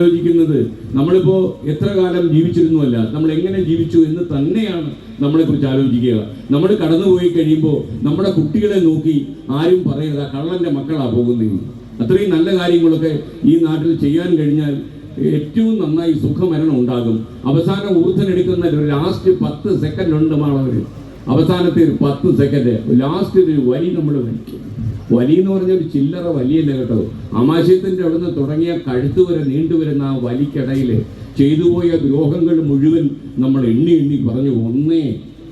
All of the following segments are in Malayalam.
ആലോചിക്കുന്നത് നമ്മളിപ്പോൾ എത്ര കാലം ജീവിച്ചിരുന്നുവല്ല, നമ്മൾ എങ്ങനെ ജീവിച്ചു എന്ന് തന്നെയാണ് നമ്മളെക്കുറിച്ച് ആലോചിക്കുക. നമ്മൾ കടന്നുപോയി കഴിയുമ്പോൾ നമ്മുടെ കുട്ടികളെ നോക്കി ആരും പറയരുത് കള്ളൻ്റെ മക്കളാണ് പോകുന്നത്. അത്രയും നല്ല കാര്യങ്ങളൊക്കെ ഈ നാട്ടിൽ ചെയ്യാൻ കഴിഞ്ഞാൽ ഏറ്റവും നന്നായി സുഖമരണം ഉണ്ടാകും. അവസാനം ഊർധനെടുക്കുന്ന ഒരു ലാസ്റ്റ് 10 സെക്കൻഡ് ഉണ്ട് മാളവർ. അവസാനത്തെ ഒരു 10 സെക്കൻഡ് ലാസ്റ്റ് ഒരു വലി നമ്മൾ വലിക്കും. വലി എന്ന് പറഞ്ഞ ഒരു ചില്ലറ വലിയല്ല കേട്ടോ. ആമാശയത്തിൻ്റെ അവിടെ നിന്ന് തുടങ്ങിയ കഴുത്ത് വരെ നീണ്ടുവരുന്ന ആ വലിക്കിടയിൽ ചെയ്തുപോയ ദ്രോഹങ്ങൾ മുഴുവൻ നമ്മൾ എണ്ണി എണ്ണി പറഞ്ഞു. 1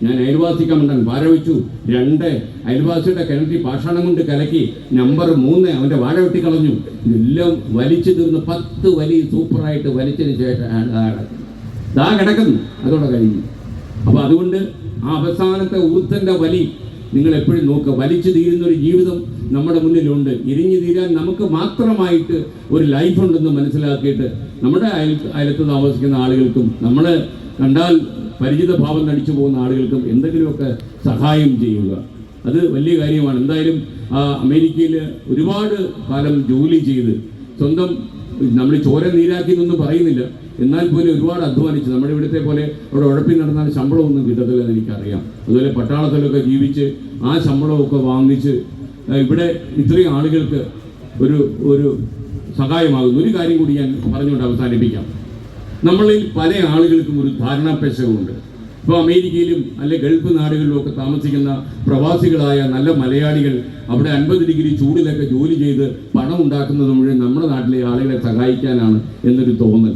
ഞാൻ അയൽവാസിക്കാൻ വേണ്ടാൻ വാഴ വെച്ചു, 2 അയൽവാസിയുടെ കിണറ്റി പാഷാണം കൊണ്ട് കലക്കി, നമ്പർ 3 അവൻ്റെ വാഴ വെട്ടിക്കളഞ്ഞു. ഇതെല്ലാം വലിച്ചു തീർന്ന് 10 വലി സൂപ്പറായിട്ട് വലിച്ചതിന് ശേഷം ദാ കിടക്കുന്നു, അതോടെ കഴിഞ്ഞു. അപ്പോൾ അതുകൊണ്ട് ആ അവസാനത്തെ ഊർദ്ധൻ്റെ വലി നിങ്ങൾ എപ്പോഴും നോക്കുക. വലിച്ചു തീരുന്നൊരു ജീവിതം നമ്മുടെ മുന്നിലുണ്ട്. ഇരിഞ്ഞു തീരാൻ നമുക്ക് മാത്രമായിട്ട് ഒരു ലൈഫ് ഉണ്ടെന്ന് മനസ്സിലാക്കിയിട്ട് നമ്മുടെ അയലത്ത് താമസിക്കുന്ന ആളുകൾക്കും നമ്മൾ കണ്ടാൽ പരിചിത ഭാവം നടിച്ചു പോകുന്ന ആളുകൾക്കും എന്തെങ്കിലുമൊക്കെ സഹായം ചെയ്യുക. അത് വലിയ കാര്യമാണ്. എന്തായാലും അമേരിക്കയിൽ ഒരുപാട് കാലം ജോലി ചെയ്ത് സ്വന്തം നമ്മൾ ചോര നീരാക്കി എന്നൊന്നും പറയുന്നില്ല, എന്നാൽ പോലും ഒരുപാട് അധ്വാനിച്ച് നമ്മുടെ ഇവിടുത്തെ പോലെ അവിടെ ഉഴപ്പി നടന്നാൽ ശമ്പളമൊന്നും കിട്ടത്തില്ലെന്ന് എനിക്കറിയാം. അതുപോലെ പട്ടാളത്തിലൊക്കെ ജീവിച്ച് ആ ശമ്പളമൊക്കെ വാങ്ങിച്ച് ഇവിടെ ഇത്രയും ആളുകൾക്ക് ഒരു സഹായമാകുന്നു. ഒരു കാര്യം കൂടി ഞാൻ പറഞ്ഞുകൊണ്ട് അവസാനിപ്പിക്കാം. നമ്മളിൽ പല ആളുകൾക്കും ഒരു ധാരണാപേശകമുണ്ട്. ഇപ്പോൾ അമേരിക്കയിലും അല്ലെ ഗൾഫ് നാടുകളിലുമൊക്കെ താമസിക്കുന്ന പ്രവാസികളായ നല്ല മലയാളികൾ അവിടെ 50 ഡിഗ്രി ചൂടിലൊക്കെ ജോലി ചെയ്ത് പണം ഉണ്ടാക്കുന്നത് മുഴുവൻ നമ്മുടെ നാട്ടിലെ ആളുകളെ സഹായിക്കാനാണ് എന്നൊരു തോന്നൽ.